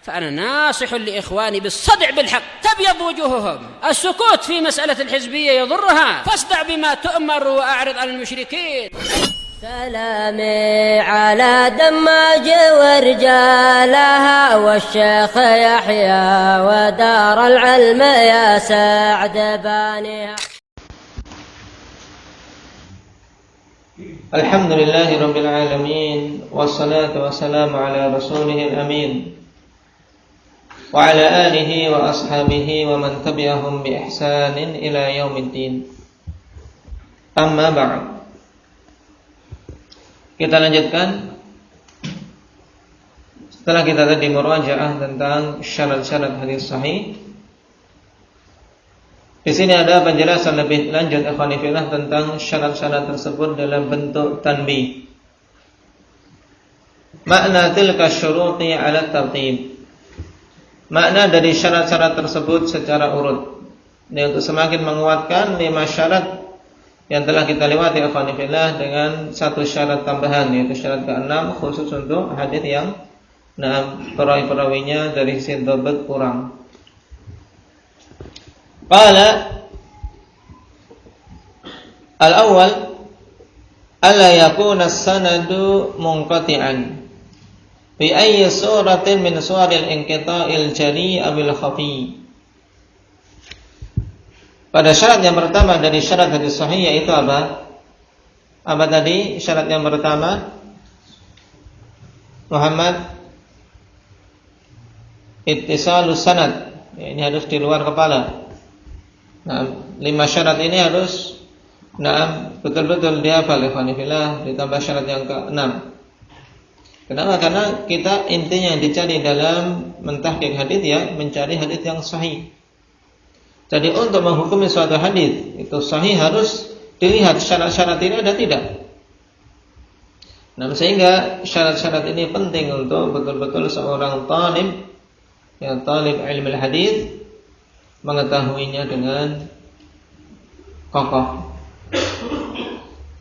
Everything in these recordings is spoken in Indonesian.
فأنا ناصح لإخواني بالصدع بالحق تبيض وجوههم. السكوت في مسألة الحزبية يضرها، فاصدع بما تؤمر وأعرض عن المشركين. سلامي على دماج ورجالها والشيخ يحيى ودار العلم يا سعد بانيها. الحمد لله رب العالمين والصلاة والسلام على رسوله الأمين وعلى آله وأصحابه ومن تبعهم بإحسان إلى يوم الدين. أما بعد. Kita lanjutkan setelah kita tadi murajaah tentang syarat-syarat hadis sahih. Di sini ada penjelasan lebih lanjut ikhwani fillah tentang syarat-syarat tersebut dalam bentuk tanbih. Makna tilka syuruti ala tartib. Makna dari syarat-syarat tersebut secara urut. Ini untuk semakin menguatkan 5 syarat yang telah kita lewati ikhwani fillah dengan satu syarat tambahan, yaitu syarat ke-6 khusus untuk hadis yang perawi-perawinya dari sisi dhabt kurang. Qala al-awwal alla yakuna as-sanadu munqati'an bi ayyi suratin min suwaril inqita'il jali awil khafi. Pada syarat yang pertama dari syarat hadis sahih yaitu apa? Apa tadi syarat yang pertama? Muhammad, ittisalus sanad. Ini harus di luar kepala. Nah, 5 syarat ini harus betul-betul dihafal ikhwani fillah, ditambah syarat yang ke-6. Kenapa? Karena kita intinya yang dicari dalam mentahqiq hadis ya, mencari hadis yang sahih. Jadi untuk menghukumi suatu hadis itu sahih harus dilihat syarat-syarat ini ada tidak. Nah, sehingga syarat-syarat ini penting untuk betul-betul seorang talib ilmu hadis mengetahuinya dengan kokoh.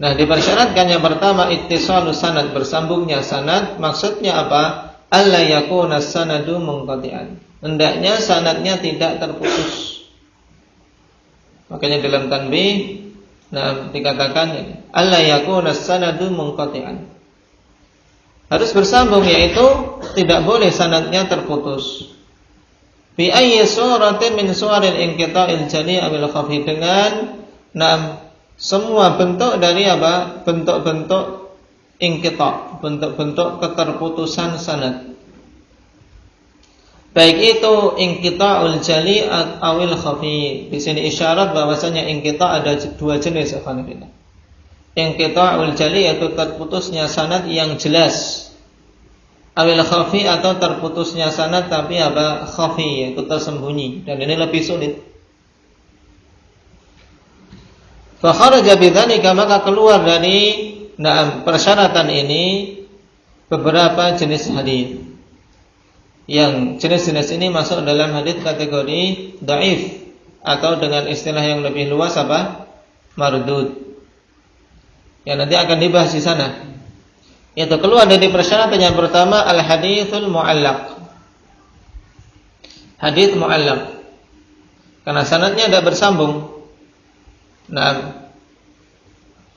Nah, dipersyaratkan yang pertama ittisalus sanad, bersambungnya sanad. Maksudnya apa? Alla yakuna sanadu munqati'an. Hendaknya sanadnya tidak terputus. Makanya dalam tanbih dikatakan alla yakuna sanadu munqati'an. Harus bersambung, yaitu tidak boleh sanadnya terputus. Bi ayyi suratin min suwaril inqita'il jali' awil khafi, dengan semua bentuk dari apa? Bentuk-bentuk inqita', bentuk-bentuk keterputusan sanad. Baik itu inqita'ul jali' awil khafi. Di sini isyarat bahwasanya inqita' ada 2 jenis ikhwan. Inqita'ul jali' yaitu terputusnya sanad yang jelas. Awil khafi atau terputusnya sanad tapi apa? Khafi, yaitu tersembunyi, dan ini lebih sulit. Fa kharaja bidzalika, maka keluar dari persyaratan ini beberapa jenis hadis. Yang jenis-jenis ini masuk dalam hadis kategori dhaif, atau dengan istilah yang lebih luas apa? Mardud. Yang nanti akan dibahas di sana. Yaitu keluar dari persyaratan yang pertama al-haditsul mu'allaq. Hadits mu'allaq. Karena sanadnya tidak bersambung.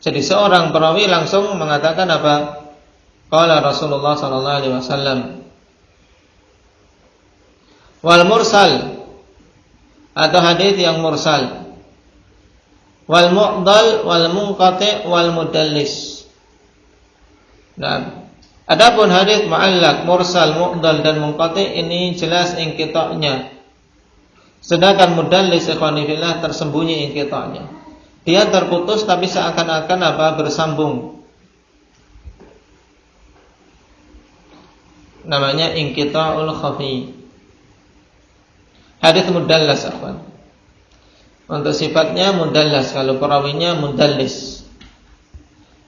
Jadi seorang perawi langsung mengatakan apa? Qala Rasulullah sallallahu alaihi wasallam. Wal mursal, atau hadis yang mursal. Wal mu'dal wal munqati' wal mudallis. Adapun hadis mu'allaq, mursal, mu'dal dan munqati' ini jelas inqita'nya. Sedangkan mudallis ikhwani fillah tersembunyi inqita'nya. Dia terputus tapi seakan-akan apa? Bersambung. Namanya inqita'ul khafi. Hadis mudallas akhwan. Untuk sifatnya mudallas, kalau perawinya mudallis.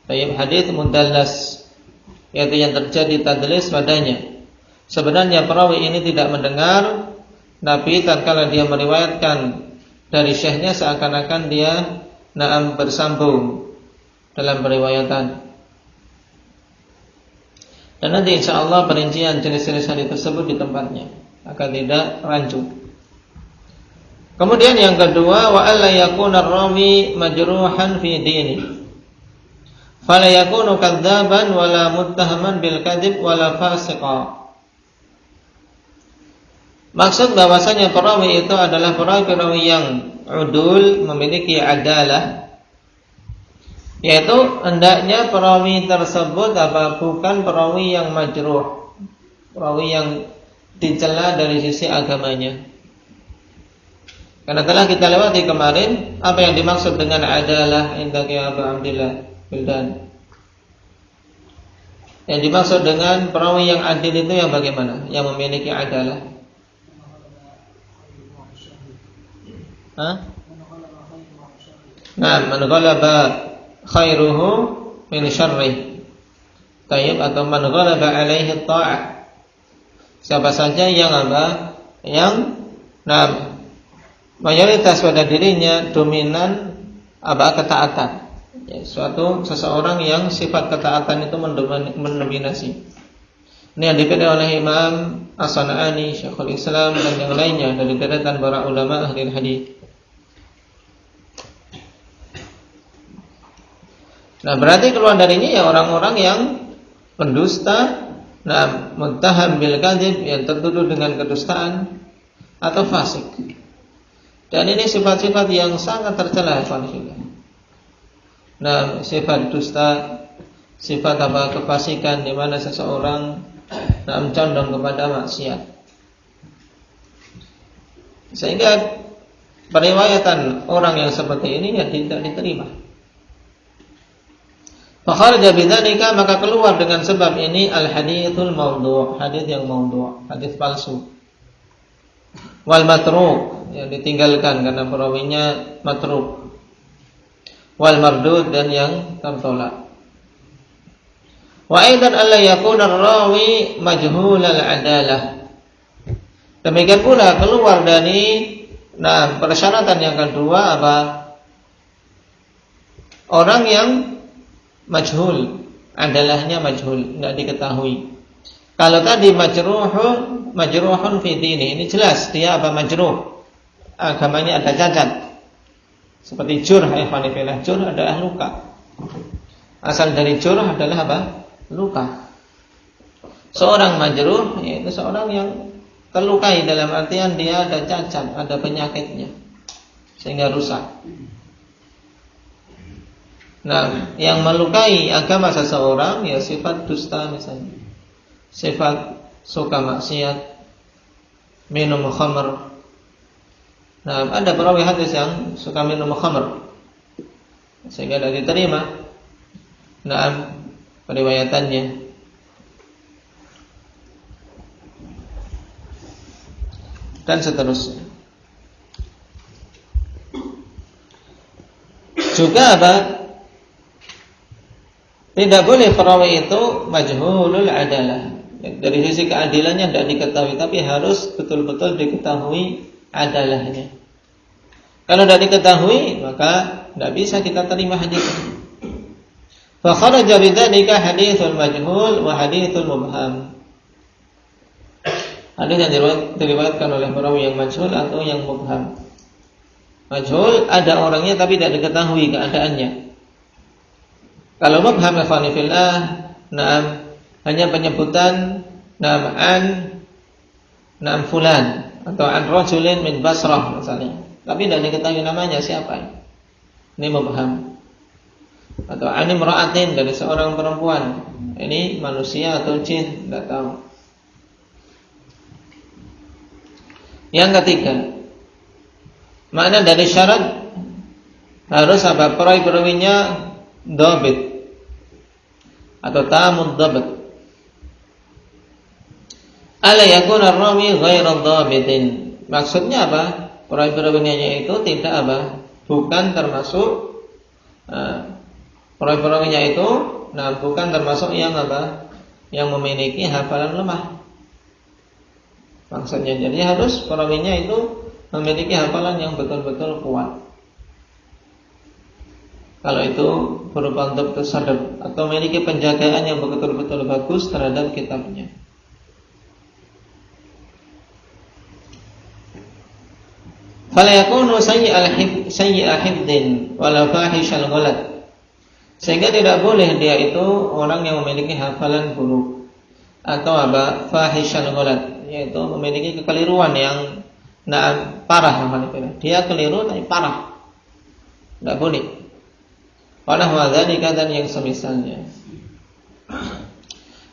Baik, hadis mudallas, yaitu yang terjadi tadlis padanya. Sebenarnya perawi ini tidak mendengar, tapi tatkala dia meriwayatkan dari syekhnya seakan-akan dia bersambung dalam periwayatan. Dan nanti insyaallah perincian jenis-jenis hadis tersebut di tempatnya. agar tidak rancu. Kemudian yang kedua, wa alla yakuna ar-rawi majruhan fi dini. Fala yakunu kadzaban wala muttahaman bil kadzib wala fasiqa. Maksud bahwasanya perawi itu adalah perawi yang udul, memiliki adalah, yaitu hendaknya perawi tersebut bukan perawi yang majruh, perawi yang dicela dari sisi agamanya. Karena telah kita lewati kemarin apa yang dimaksud dengan adalah indaki Abu Abdillah Bildan. Yang dimaksud dengan perawi yang adil itu yang bagaimana? Yang memiliki adalah. Nah, man ghalaba khairuhu min syarrih. Tayyib, atau man ghalaba alaihi ta'ah. Siapa saja yang mayoritas pada dirinya dominan ketaatan. Ya, seseorang yang sifat ketaatan itu mendominasi. Ini yang dipilih oleh Imam As-San'ani, Syekhul Islam dan yang lainnya dari deretan para ulama ahli hadis. Nah, berarti keluar darinya ya orang-orang yang pendusta, muttaham bil kadzib, yang tertuduh dengan kedustaan atau fasik. Dan ini sifat-sifat yang sangat tercela, sifat dusta, sifat kefasikan di mana seseorang condong kepada maksiat. Sehingga periwayatan orang yang seperti ini ya tidak diterima. Fakharaja bidzalika, maka keluar dengan sebab ini al-haditsul maudhu', hadits yang maudhu', hadits palsu. Wal matruk, yang ditinggalkan karena perawinya matruk. Wal mardud, dan yang tertolak. Wa aidan alla yakuna ar-rawi majhulal adalah. Demikian pula keluar dari persyaratan yang kedua orang yang majhul, adalahnya majhul, tidak diketahui. Kalau tadi majruhun fi dini, ini jelas dia majruh, agamanya ada cacat. Seperti jurh, jurh adalah luka. Asal dari jurh adalah luka. Seorang majruh yaitu seorang yang terlukai, dalam artian dia ada cacat, ada penyakitnya sehingga rusak. Nah, yang melukai agama seseorang ya sifat dusta misalnya, sifat suka maksiat, minum khamr. Nah, ada perawi hadis yang suka minum khamr sehingga tidak diterima periwayatannya. Dan seterusnya. Juga tidak boleh perawi itu majhulul adalah. Dari sisi keadilannya tidak diketahui, tapi harus betul-betul diketahui adalahnya. Kalau tidak diketahui, maka tidak bisa kita terima hadis. Fa kharaja bidzalika haditsul majhul wa haditsul mubham. Hadis yang diriwayatkan oleh perawi yang majhul atau yang mubham. Majhul ada orangnya tapi tidak diketahui keadaannya. Kalau mubham fillah, hanya penyebutan an fulan atau an rajulin min Basrah misalnya, tapi tidak diketahui namanya siapa. Ini mubham. Atau an imra'atin, dari seorang perempuan. Ini manusia atau jin, tidak tahu. Yang ketiga, makna dari syarat harus perawi-perawinya dhabit atau tamud dhabt. Ala yakuna ar-rawi ghairu dhabitin. Maksudnya apa? Perawi-perawinya itu tidak bukan termasuk perawi-perawinya itu bukan termasuk yang yang memiliki hafalan lemah. Maksudnya jadi harus perawinya itu memiliki hafalan yang betul-betul kuat. Kalau itu berupa dhabt sadr atau memiliki penjagaan yang betul-betul bagus terhadap kitabnya. fala yakunu sayyi'al hifdin wala fahishal ghalat. Sehingga tidak boleh dia itu orang yang memiliki hafalan buruk atau apa? Fahishal ghalat, yaitu memiliki kekeliruan yang parah. Dia keliru tapi parah. Tidak boleh. Wala wadzalika, dan yang semisalnya.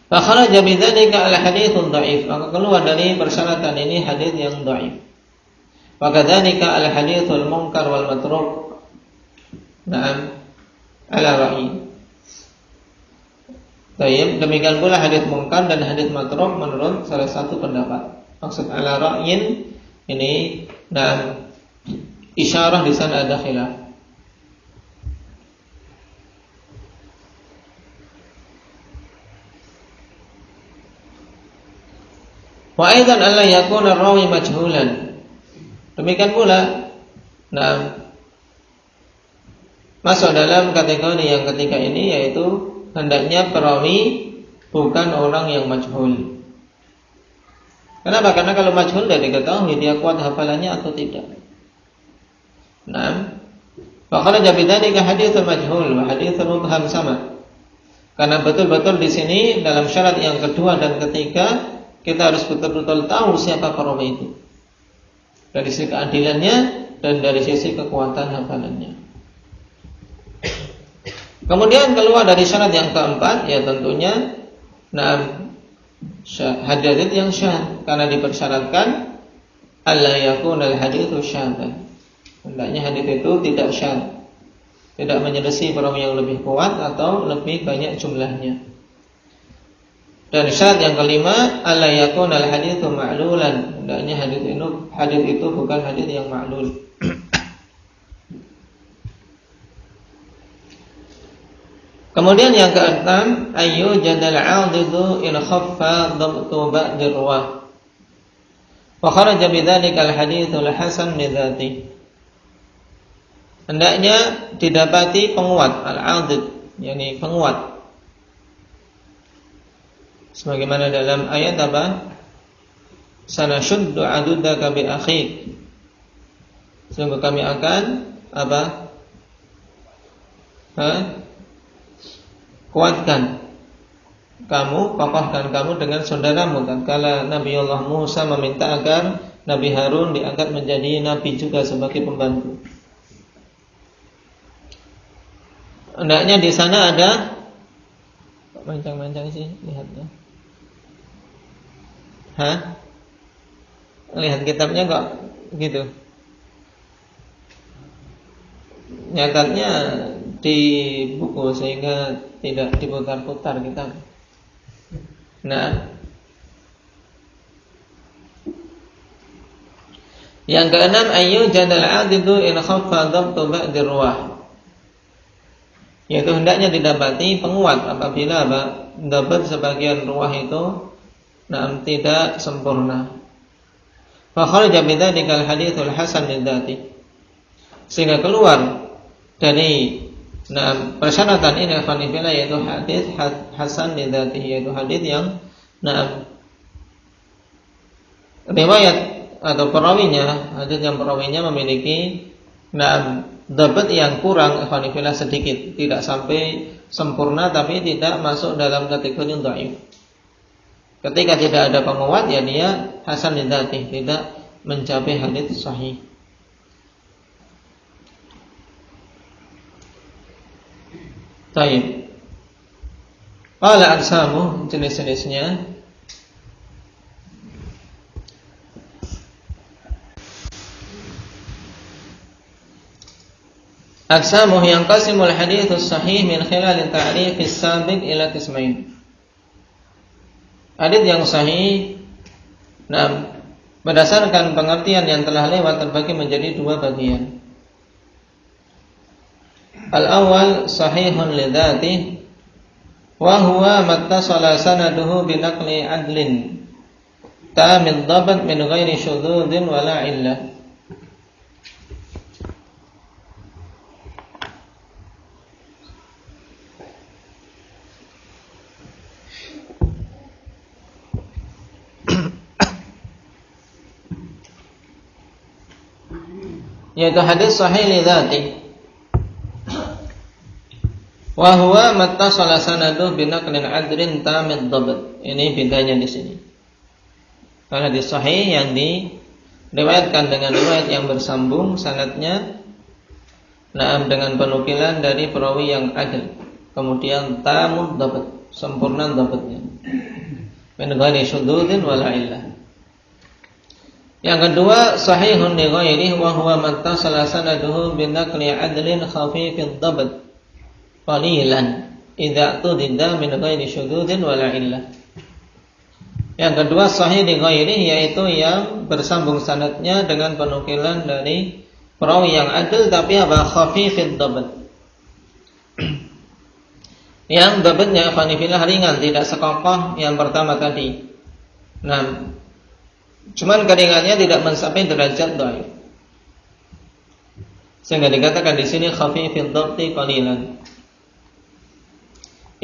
Fa kharaja bidzalika al-haditsun dhaif. Maka keluar dari persyaratan ini hadis yang dhaif. Wa kadzalika al-haditsul munkar wal matruk. Naam, ala ra'yi. Baik, demikian pula hadis munkar dan hadis matruk menurut salah satu pendapat. Maksud ala ra'yin ini dan isyarah di sana ada khilaf. Wa aidan alla yakuna rawi majhulan. Demikian pula masuk dalam kategori yang ketiga ini, yaitu hendaknya perawi bukan orang yang majhul. Kenapa? Karena kalau majhul tidak diketahui dia kuat hafalannya atau tidak. Wa kharaja bidzalika haditsul majhul wa haditsul mubham sama. Karena betul-betul di sini dalam syarat yang kedua dan ketiga kita harus betul-betul tahu siapa perawi itu, dari sisi keadilannya dan dari sisi kekuatan hafalannya. Kemudian keluar dari syarat yang keempat, ya tentunya hadits yang syadz, karena dipersyaratkan alla yakuna al-haditsu syadzan. Hendaknya hadits itu tidak syadz, tidak menyelisih perawi yang lebih kuat atau lebih banyak jumlahnya. Dan syarat yang kelima, alla yakuna al-haditsu ma'lulan. Hendaknya hadits itu bukan hadits yang ma'lul. Kemudian yang keenam, ayyu jadal 'adidu in khaffa dhabtu ba'd ruwah. Wa kharaja bidzalika al-haditsul hasan li dzatihi. Hendaknya didapati penguat, al-'adid, yakni penguat. Sebagaimana dalam ayat apa? Sanashuddu 'adudaka bi akhik. Sungguh kami akan apa? Kuatkan kamu, kokohkan kamu dengan saudaramu. Tatkala Nabi Allah Musa meminta agar Nabi Harun diangkat menjadi nabi juga sebagai pembantu. Hendaknya di sana ada mancang-mancang sih, lihatnya. Lihat kitabnya kok gitu. Nyatatnya di buku sehingga tidak diputar-putar kitab. Yang keenam, ayyu jadal 'adidu in khaffa dhabtu ba'd ruwah. Yaitu hendaknya didapati penguat apabila dapat sebagian ruwah itu tidak sempurna. Fa kharaja bidzalika al-haditsul hasan lidzati. Sehingga keluar dari persyaratan ini afanifillah, yaitu hadis hasan lidzati, yaitu hadis yang riwayat atau perawinya, hadis yang perawinya memiliki dapat yang kurang afanifillah sedikit, tidak sampai sempurna tapi tidak masuk dalam kategori dhaif. Ketika tidak ada penguat, ya dia hasan lidzati, tidak mencapai hadits sahih. Baik. Qala aqsamu, jenis-jenisnya. Aqsamu yang qasimul hadits sahih min khilal ta'rif as-sabiq ila qismain. Hadits yang sahih berdasarkan pengertian yang telah lewat terbagi menjadi dua bagian. Al-awwal sahihun lidzatihi wa huwa mattasala sanaduhu bi naqli adlin tamid dhabt min ghairi syudzudin wala illah. yaitu hadis sahih li dzati. Wa huwa mattasala sanaduhu bi naqlin 'adlin tamid dhabt. Ini bedanya di sini. Kalau hadis sahih yang diriwayatkan dengan riwayat yang bersambung sanadnya, dengan penukilan dari perawi yang adil, kemudian tamud dhabt, sempurna dhabtnya, min ghairi syudzudin wala illah. Yang kedua, sahihun li ghairihi wa huwa mattasala sanaduhu bi naqli 'adlin khafifid dhabt qalilan idza tudida min ghairi syudzudin wala illah. Yang kedua, sahih li ghairihi, yaitu yang bersambung sanadnya dengan penukilan dari perawi yang adil tapi apa? Khafifid dhabt. Yang dhabtnya fanifillah ringan, tidak sekokoh yang pertama tadi. Nah, cuman keringannya tidak mencapai derajat dhaif. Sehingga dikatakan di sini khafifid dhabti qalilan.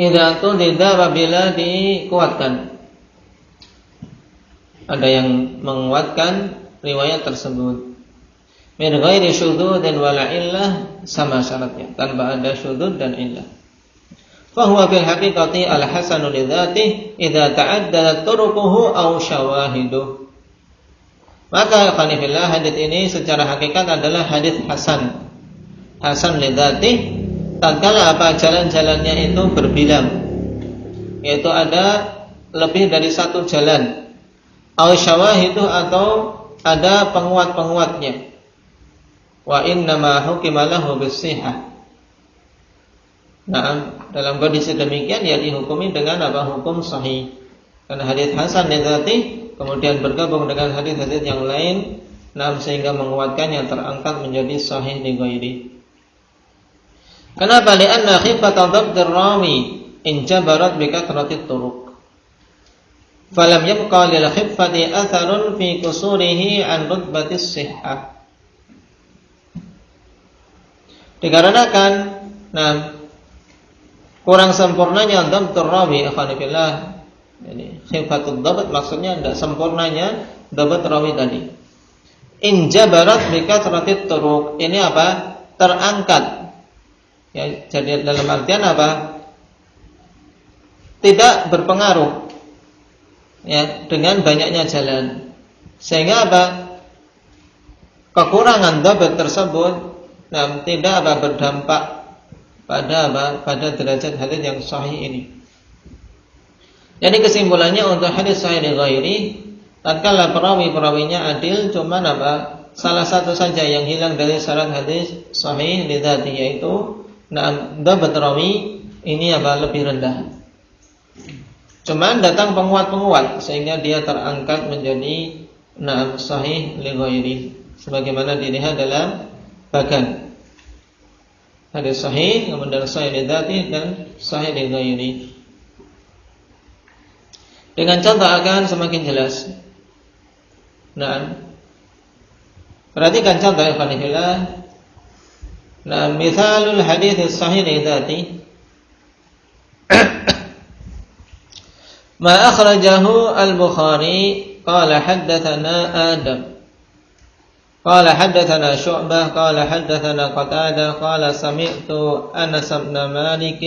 Idza tudida apabila dikuatkan. Ada yang menguatkan riwayat tersebut. Min ghairi syudzudin wala illah, sama syaratnya, tanpa ada syudzud dan illah. Fa huwa fil haqiqati al-hasanu li dzatihi idza ta'addadat turuquhu aw syawahiduh. Maka qanifillah, hadis ini secara hakikat adalah hadis hasan. Hasan li dzatihi, tatkala apa? Jalan-jalannya itu berbilang, yaitu ada lebih dari satu jalan. Aw syawahiduh, atau ada penguat-penguatnya. Wa innama hukima lahu bis-sihah. Nah, dalam kondisi demikian ya dihukumi dengan apa? Hukum sahih. Karena hadis hasan li dzatihi kemudian bergabung dengan hadis-hadis yang lain, sehingga menguatkan yang terangkat menjadi sahih li ghairi. Kenapa? Li'anna khifata dhabtir rawi injabarat bi kathratit turuq. Falam yabqa lil khiffati atharun fi qusurihi an rutbatis sihhah. Dikarenakan kurang sempurnanya dhabtur rawi, akhwanillah. Jadi khifatud dhabt maksudnya tidak sempurnanya dhabt rawi tadi. Injabarat bi kathratit turuq. Ini apa? Terangkat. Ya, jadi dalam artian apa? Tidak berpengaruh ya dengan banyaknya jalan, sehingga apa? Kekurangan dhabt tersebut tidak apa? Berdampak pada apa? Pada derajat hadis yang sahih ini. Jadi kesimpulannya untuk hadis sahih li ghairi, tatkala perawi-perawinya adil, cuman apa? Salah satu saja yang hilang dari syarat hadis sahih li dzati, yaitu dhabt rawi ini apa? Lebih rendah. Cuman datang penguat-penguat sehingga dia terangkat menjadi sahih li ghairi, sebagaimana dilihat dalam bagan hadis sahih, kemudian sahih li dzati dan sahih li ghairi. Dengan contoh akan semakin jelas. Perhatikan contoh ya Alhamdulillah. Misalul hadits sahih li dzati ma akhrajahu al-Bukhari qala haddatsana Adam qala haddatsana Syu'bah qala haddatsana Qatadah qala sami'tu Anas bin Malik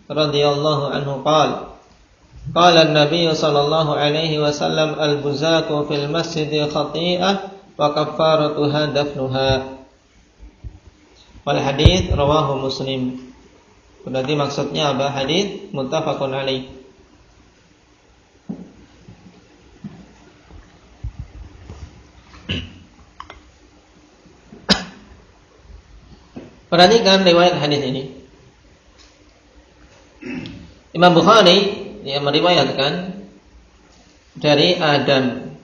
radhiyallahu anhu qala qala an-nabiy sallallahu alaihi wasallam al-buzaku fil masjid khati'ah wa kaffaratuha dafnuha. Wal hadits rawahu Muslim. Berarti maksudnya apa? Hadits muttafaqun alaih. Perhatikan riwayat hadis ini. Imam Bukhari yang meriwayatkan dari Adam.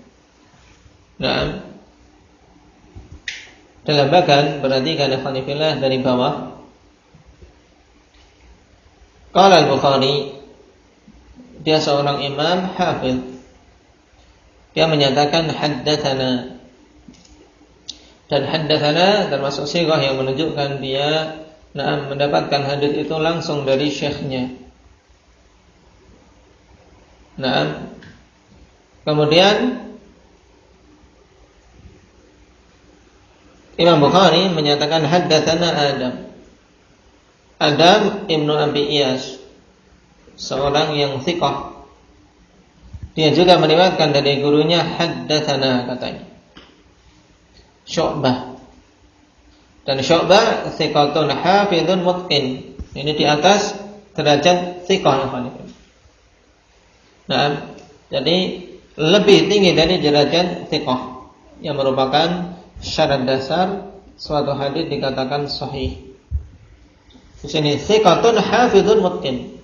Dalam bagan perhatikan ikhwanifillah dari bawah. Qala al-Bukhari, dia seorang imam hafidh. Dia menyatakan haddatsana. Dan haddatsana termasuk sighah yang menunjukkan dia mendapatkan hadis itu langsung dari syekhnya. Kemudian Imam Bukhari menyatakan haddatsana Adam ibnu Abi Iyas, seorang yang thiqah. Dia juga meriwayatkan dari gurunya haddatsana katanya Syu'bah. Dan Syu'bah thiqatun hafidhun mutqin. Ini di atas derajat thiqah. Nah, jadi lebih tinggi dari derajat thiqah, yang merupakan syarat dasar suatu hadis dikatakan sahih. Di sini thiqatun hafidhun mutqin.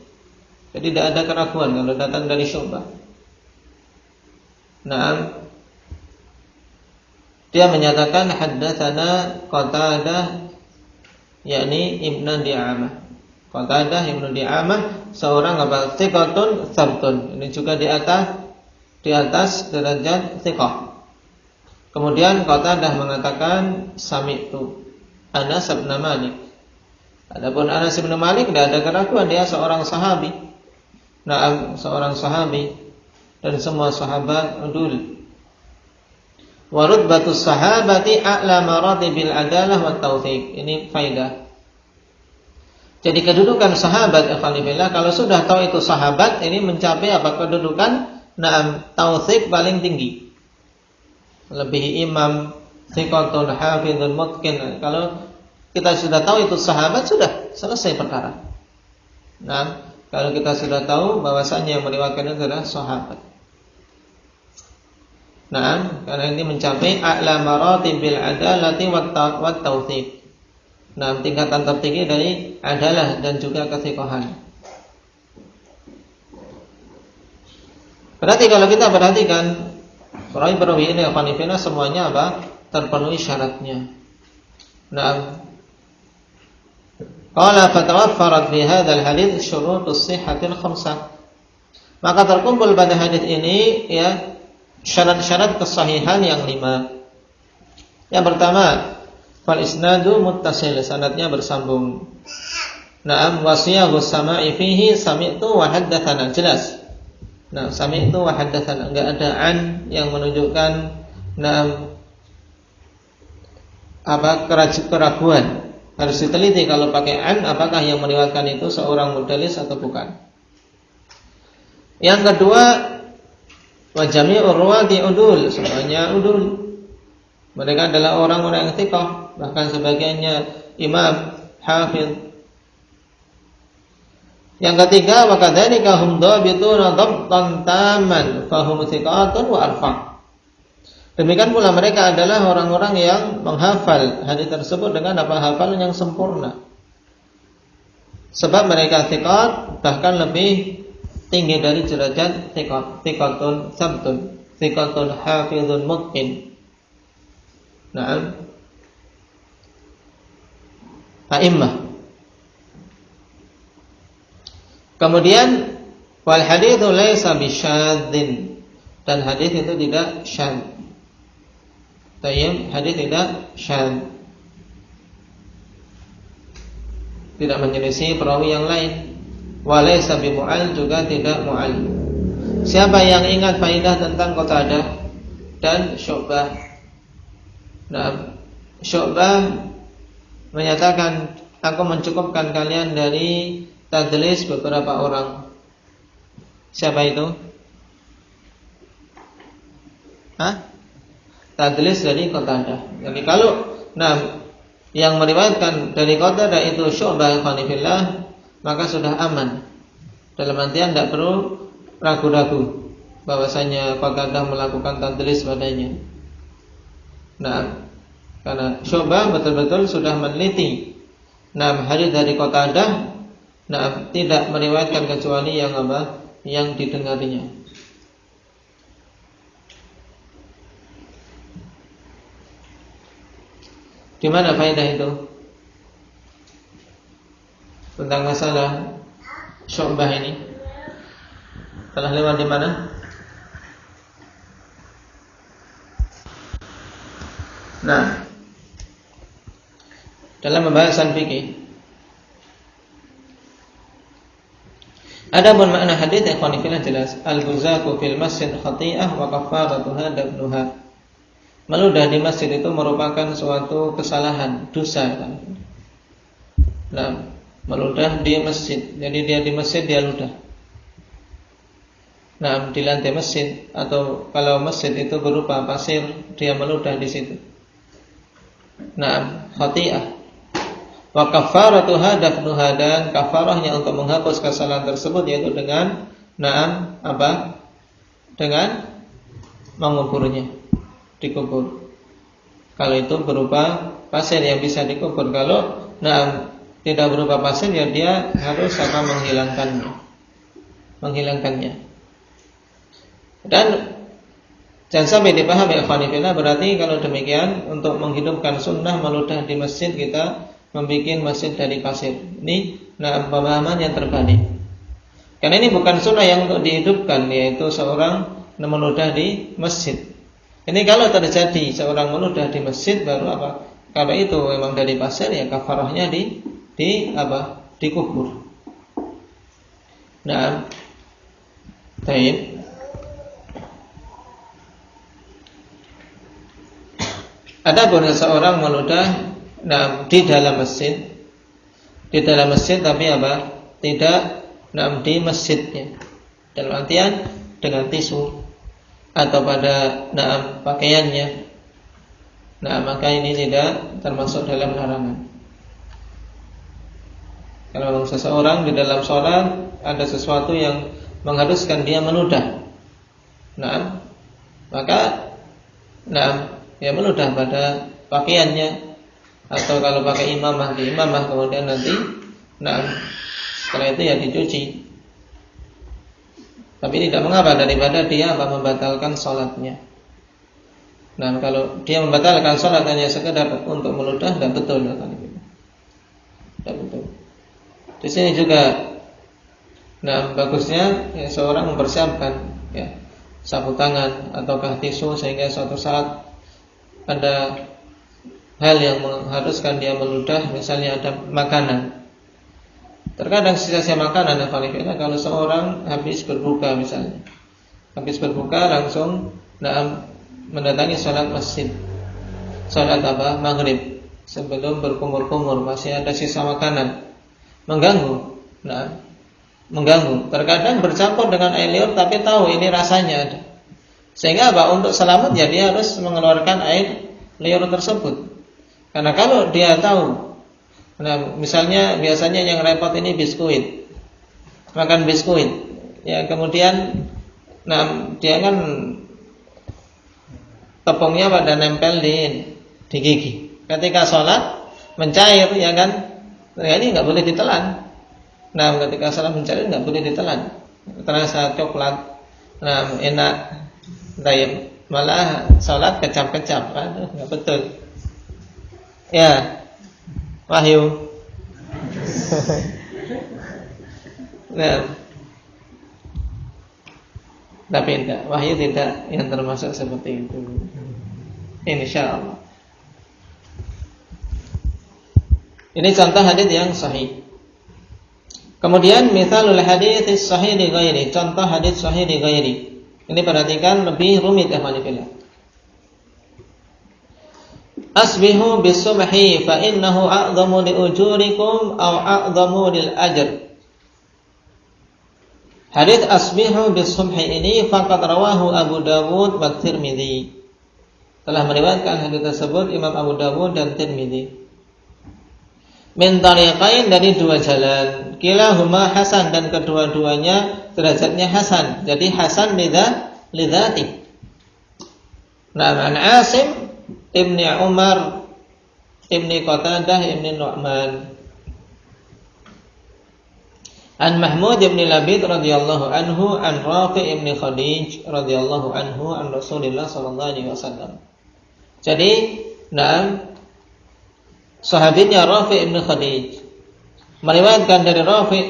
Jadi tidak ada keraguan kalau datang dari Syu'bah. Nah, dia menyatakan haddatsana Qatadah, yakni Ibnu Di'amah. Qatadah Ibnu Di'amah seorang apa? Thiqatun tsabtun. Ini juga di atas derajat thiqah. Kemudian Qatadah mengatakan sami'tu Anas bin Malik. Adapun Anas bin Malik tidak ada keraguan, dia seorang sahabi. Nah, seorang sahabi dan semua sahabat udul. Wa rutbatus sahabati a'la maratibil adalah wat taufiq. Ini faedah. Jadi kedudukan sahabat ikhwanillah, kalau sudah tahu itu sahabat, ini mencapai apa kedudukan taufiq paling tinggi. Lebih imam, thiqatun hafidhun mutqin. Kalau kita sudah tahu itu sahabat, sudah selesai perkara. Nah, kalau kita sudah tahu bahwasanya yang meriwayatkan itu adalah sahabat. Nah, karena ini mencapai a'la maratibil adalati wat taufiq. Nah, tingkatan tertinggi dari adalah dan juga kethiqahan. Berarti kalau kita perhatikan perawi-perawi ini al-Hanifina semuanya apa? Terpenuhi syaratnya. Nah, qala fatawaffarat fi hadzal hadits syurutus sihhatil khamsah. Maka terkumpul pada hadis ini ya syarat-syarat kesahihan yang 5. Yang pertama, fal isnadu muttasil, sanadnya bersambung. Naam wasiyahu sama'i fihi sami'tu wa haddatsana, jelas. Nah, sami'tu wa haddatsana, enggak ada an yang menunjukkan naam apa keraguan. Harus diteliti kalau pakai an apakah yang meriwayatkan itu seorang mudallis atau bukan. Yang kedua, wa jami'ur ruwati udul, semuanya udul. Mereka adalah orang-orang yang thiqah, bahkan sebagiannya imam, hafidh. Yang ketiga, wa kadzalika hum dhabituna dhabtan tamman fa hum thiqatun wa arfa'. Demikian pula mereka adalah orang-orang yang menghafal hadis tersebut dengan apa? Hafalan yang sempurna. Sebab mereka thiqat, bahkan lebih tinggi dari derajat thiqatun sabtun, thiqatun hafidhun mutqin. Naam. A'immah. Kemudian wal haditsu laisa bisyadzin, dan hadis itu tidak syadz. Tayyib, hadis tidak syadz. Tidak menyelisih perawi yang lain. Walaysa bimu'al, juga tidak mu'al. Siapa yang ingat faidah tentang Qatadah dan Syu'bah? Nah, Syu'bah menyatakan, aku mencukupkan kalian dari tadlis beberapa orang. Siapa itu? Tadlis dari Qatadah. Jadi kalau yang meriwayatkan dari Qatadah itu Syu'bah Hanifillah, maka sudah aman. Dalam artian tidak perlu ragu-ragu bahwasanya Qatadah melakukan tadlis padanya. Nah, karena Syu'bah betul-betul sudah meneliti hadis dari Qatadah, tidak meriwayatkan kecuali yang apa? Yang didengarnya. Di mana faedah itu? Tentang masalah Syu'bah ini telah lewat di mana? Nah, dalam pembahasan fikih. Adapun makna hadis ikhwan fillah jelas, al-buzaku fil masjid khati'ah wa kafaratuha dabnuha. meludah di masjid itu merupakan suatu kesalahan, dosa. Nah, meludah di masjid. Jadi dia di masjid dia ludah. Nah, di lantai masjid, atau kalau masjid itu berupa pasir, dia meludah di situ. Nah, khati'ah. Wa kafaratuha dafnuha, dan kafarahnya untuk menghapus kesalahan tersebut yaitu dengan dengan menguburnya, dikubur. Kalau itu berupa pasir yang bisa dikubur. Kalau tidak berupa pasir, ya dia harus menghilangkannya. Dan jangan sampai dipahami ikhwanifillah, berarti kalau demikian untuk menghidupkan sunnah meludah di masjid kita membuat masjid dari pasir. Ini pemahaman yang terbalik. Karena ini bukan sunnah yang untuk dihidupkan, yaitu seorang meludah di masjid. Ini kalau terjadi seorang meludah di masjid baru apa? Kalau itu memang dari pasir, ya kafarahnya dikubur. Nah, baik. Adapun seseorang meludah di dalam masjid, tapi tidak di masjidnya, dalam artian dengan tisu atau pada pakaiannya, maka ini tidak termasuk dalam larangan. Kalau seseorang di dalam sholat ada sesuatu yang mengharuskan dia meludah, maka dia meludah pada pakaiannya, atau kalau pakai imamah di imamah, kemudian nanti setelah itu ya dicuci. Tapi tidak mengapa daripada dia membatalkan sholatnya. Nah, kalau dia membatalkan sholat hanya sekedar untuk meludah, tidak betul. Tidak betul. Di sini juga bagusnya ya, seorang mempersiapkan ya sapu tangan ataukah tisu, sehingga suatu saat ada hal yang mengharuskan dia meludah, misalnya ada makanan. Terkadang sisa-sisa makanan, kalau seorang habis berbuka misalnya, langsung mendatangi sholat masjid, sholat maghrib, sebelum berkumur-kumur masih ada sisa makanan, mengganggu. Terkadang bercampur dengan air liur, tapi tahu ini rasanya ada, sehingga untuk selamat ya dia harus mengeluarkan air liur tersebut. Karena kalau dia tahu, misalnya biasanya yang repot ini biskuit, makan biskuit, ya kemudian dia kan tepungnya pada nempel di gigi. Ketika sholat mencair, ya kan, ini nggak boleh ditelan. Ketika sholat mencair nggak boleh ditelan. Terasa coklat, enak, malah sholat kecap-kecap, nggak betul. Ya, Wahyu. Tapi tidak, Wahyu tidak yang termasuk seperti itu. Insyaallah. Ini contoh hadis yang sahih. Kemudian mithalul hadits sahih li ghairi, contoh hadis sahih li ghairi. Ini perhatikan, lebih rumit ya manifillah. Asbihu bisubhi fa innahu a'dhamu li ujurikum aw a'dhamu lil ajr. Hadits asbihu bisubhi ini faqad rawahu Abu Dawud wa Tirmidzi. Telah meriwayatkan hadis tersebut Imam Abu Dawud dan Tirmidzi. Min tariqain, dari dua jalan. Kilahuma hasan, dan kedua-duanya derajatnya hasan. Jadi hasan lidzati. An Asim Ibni Umar Ibni Qatadah Ibni Nu'man an Mahmud Ibni Labid radhiyallahu anhu an Rafi Ibni Khadij radhiyallahu anhu an Rasulullah sallallahu alaihi wasallam. Jadi, sahabatnya Rafi Ibni Khadij meriwayatkan dari Rafi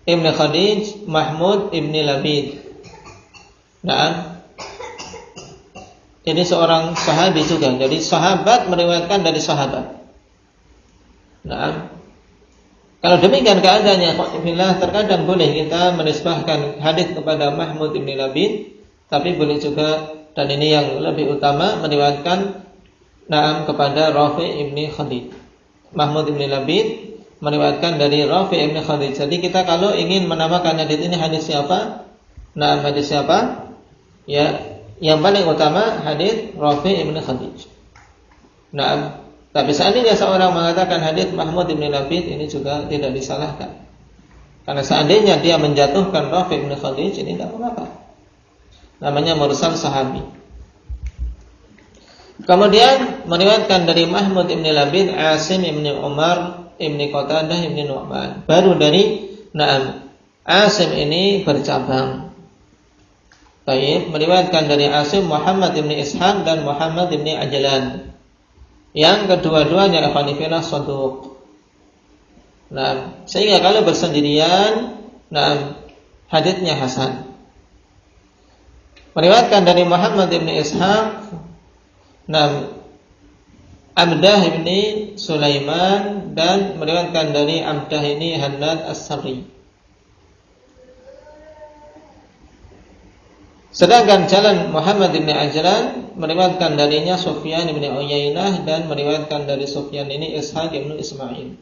Ibni Khadij Mahmud Ibni Labid. Ini seorang sahabi juga. Jadi sahabat meriwayatkan dari sahabat. Kalau demikian keadaannya, terkadang boleh kita menisbahkan hadis kepada Mahmud bin Labid, tapi boleh juga dan ini yang lebih utama, meriwayatkan kepada Rafi' ibni Khadij. Mahmud ibn Labid meriwayatkan dari Rafi' ibn Khadij. Jadi kita kalau ingin menamakan hadis ini hadis siapa? Hadis siapa? Ya, yang paling utama hadis Rafi' ibn Khadij. Tapi seandainya seorang mengatakan hadis Mahmud ibn Labid, ini juga tidak disalahkan. Karena seandainya dia menjatuhkan Rafi' ibn Khadij, ini tidak apa-apa. Namanya mursal sahabi. Kemudian meriwayatkan dari Mahmud ibn Labid, Asim ibn Umar ibn Qatadah ibn Nu'man. Baru dari Asim ini bercabang. Baik, meriwayatkan dari Asim Muhammad ibn Ishaq dan Muhammad ibn Ajlan. Yang kedua-duanya ikhwanifillah saduq. Sehingga kalau bersendirian, haditsnya hasan. Meriwayatkan dari Muhammad ibn Ishaq, Abdah ibni Sulaiman, dan meriwayatkan dari Abdah ini Hannad As-Sarri. Sedangkan jalan Muhammad ibn Ajlan meriwayatkan darinya Sufyan ibn Uyainah, dan meriwayatkan dari Sufyan ini Ishaq ibn Ismail.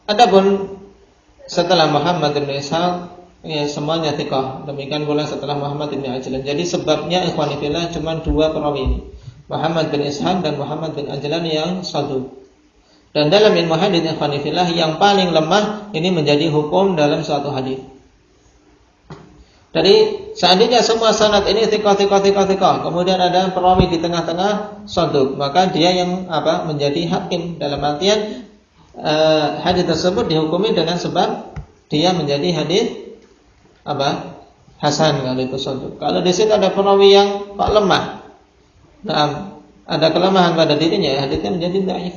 Adapun setelah Muhammad ibn Ishaq, ya semuanya thiqah. Demikian pula setelah Muhammad bin Ajlan. Jadi sebabnya ikhwan fillah cuma dua perawi ini, Muhammad bin Ishaq dan Muhammad bin Ajlan yang saduq. Dan dalam ilmu hadis ikhwan fillah yang paling lemah ini menjadi hukum dalam suatu hadis. Jadi seandainya semua sanad ini thiqah, kemudian ada perawi di tengah-tengah saduq, maka dia yang menjadi hakim, dalam artian hadis tersebut dihukumi dengan sebab dia menjadi hadis hasan kalau itu saduq. Kalau di situ ada perawi yang lemah, ada kelemahan pada dirinya, hadisnya menjadi dhaif.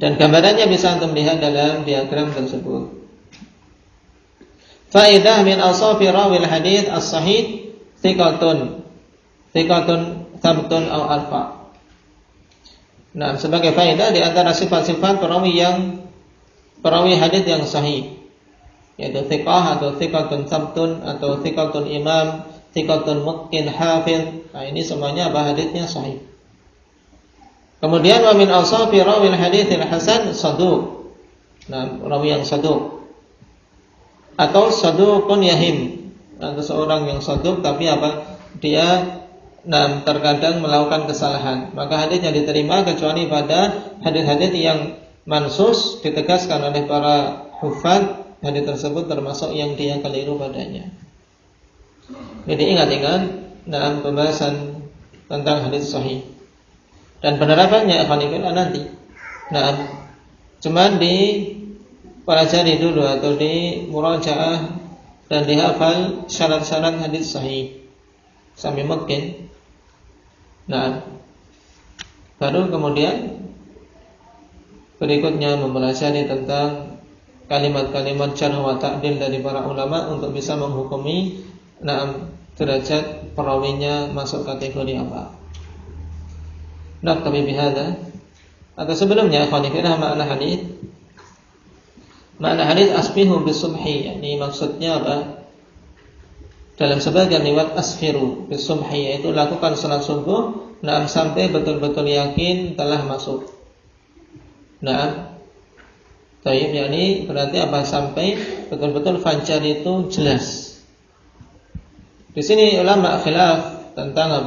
Dan gambarannya bisa antum lihat dalam diagram tersebut. Faedah min awsafi rawil hadits as-sahih thiqatun thabtun aw arfa. Sebagai faedah di antara sifat-sifat perawi hadits yang sahih, yaitu thiqah atau thiqatun thabtun atau thiqatun imam, thiqatun mutqin hafiz. Ini semuanya haditsnya sahih. Kemudian wa min awsafi rawil haditsil hasan saduq. Rawi yang saduq atau saduqun yahim, atau seorang yang saduq tapi dia terkadang melakukan kesalahan, maka hadisnya diterima kecuali pada hadis-hadis yang mansus, ditegaskan oleh para hufaz, hadis tersebut termasuk yang dia keliru padanya. Jadi ingat-ingat pembahasan tentang hadis sahih dan penerapannya nanti. Cuman dipelajari dulu atau di murajaah dan dihafal syarat-syarat hadis sahih sampai mungkin. Baru kemudian berikutnya mempelajari tentang kalimat-kalimat jarh wa ta'dil dari para ulama untuk bisa menghukumi derajat perawinya masuk kategori apa. Kami bihada. Atau sebelumnya khonifirah makna hadis. Makna hadis asbihu bisubhi, yakni maksudnya dalam sebagian riwayat asfiru bisubhi, yaitu lakukan salat subuh sampai betul-betul yakin telah masuk. Tayyib, yakni berarti sampai betul-betul fajar itu jelas. Di sini ulama khilaf tentang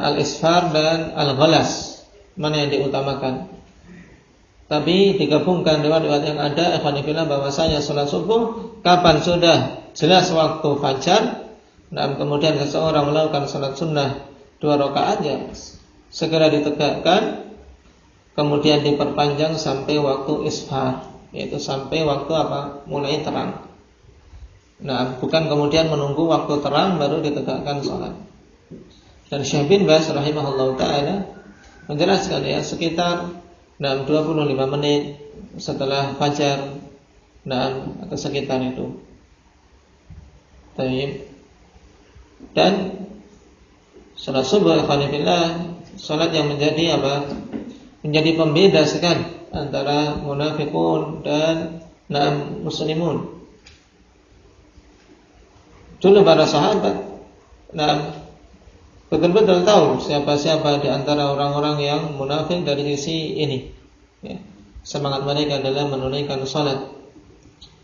al-isfar dan al-ghalas, mana yang diutamakan. Tapi digabungkan riwayat-riwayat yang ada, ikhwanifillah, bahwasanya salat subuh kapan sudah jelas waktu fajar, kemudian seseorang melakukan salat sunnah 2 rakaat, ya segera ditegakkan, kemudian diperpanjang sampai waktu isfar, yaitu sampai waktu mulai terang. Bukan kemudian menunggu waktu terang baru ditegakkan salat. Dan Syekh bin Baz rahimahullah ta'ala menjelaskan sekitar 25 menit setelah fajar, atau sekitar itu. Dan salat subuh ikhwanillah, salat yang menjadi menjadi pembeda sekali antara munafiqun dan muslimun. Dulu para sahabat betul-betul tahu siapa-siapa di antara orang-orang yang munafik dari sisi ini. Ya. Semangat mereka adalah menunaikan salat.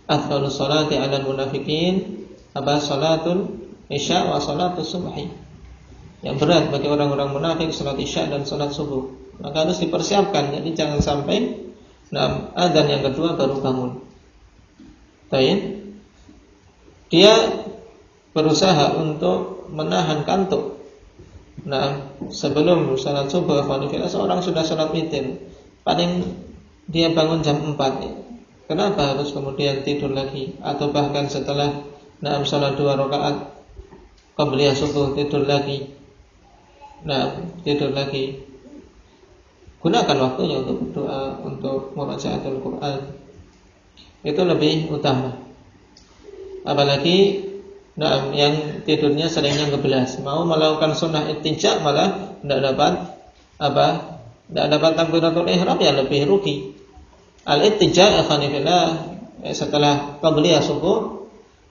Afdhalus salati 'alal munafiqin salatul isya wa salatus subhi. Yang berat bagi orang-orang munafik salat isya dan salat subuh. Maka harus dipersiapkan. Jadi jangan sampai adzan yang kedua baru bangun. Baik. Dia berusaha untuk menahan kantuk. Sebelum salat subuh, seorang sudah salat witir, paling dia bangun jam 4. Kenapa harus kemudian tidur lagi? Atau bahkan setelah salat 2 rakaat qabliyah subuh tidur lagi. Tidur lagi. Gunakan waktunya untuk berdoa, untuk membacatul Quran. Itu lebih utama. Apalagi yang tidurnya seringnya ngeblas, mau melakukan sunnah ittija malah tidak dapat takbiratul ihram, ya lebih rugi. Al-ittija setelah qabliyah subuh.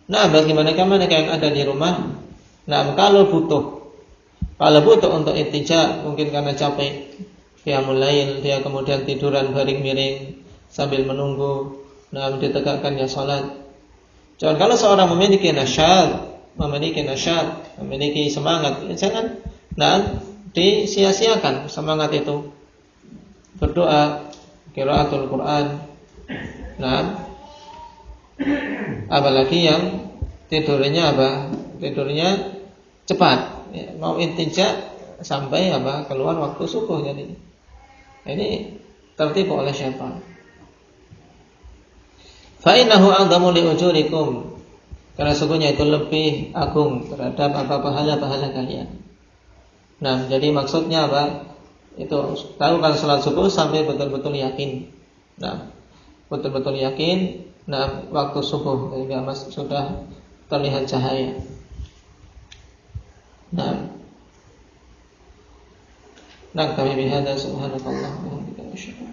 Bagi mereka yang ada di rumah, kalau butuh untuk ittija, mungkin karena capek, dia mulai dia kemudian tiduran baring miring sambil menunggu ditegakkannya salat. Jangan kalau seorang memiliki nasyad, memiliki semangat, jangan disia-siakan semangat itu. Berdoa, qiraatul Quran. Apalagi yang tidurnya tidurnya cepat, ya, mau intijak sampai keluar waktu subuh. Jadi ini tertipu oleh syaitan. Fa'innahu a'dhamu li'ujurikum, karena sungguhnya itu lebih agung terhadap pahala-pahala kalian. Jadi maksudnya itu lakukan salat subuh sampai betul-betul yakin. Betul-betul yakin waktu subuh sehingga sudah terlihat cahaya. Kami bihadza subhanallahi wa bihamdihi.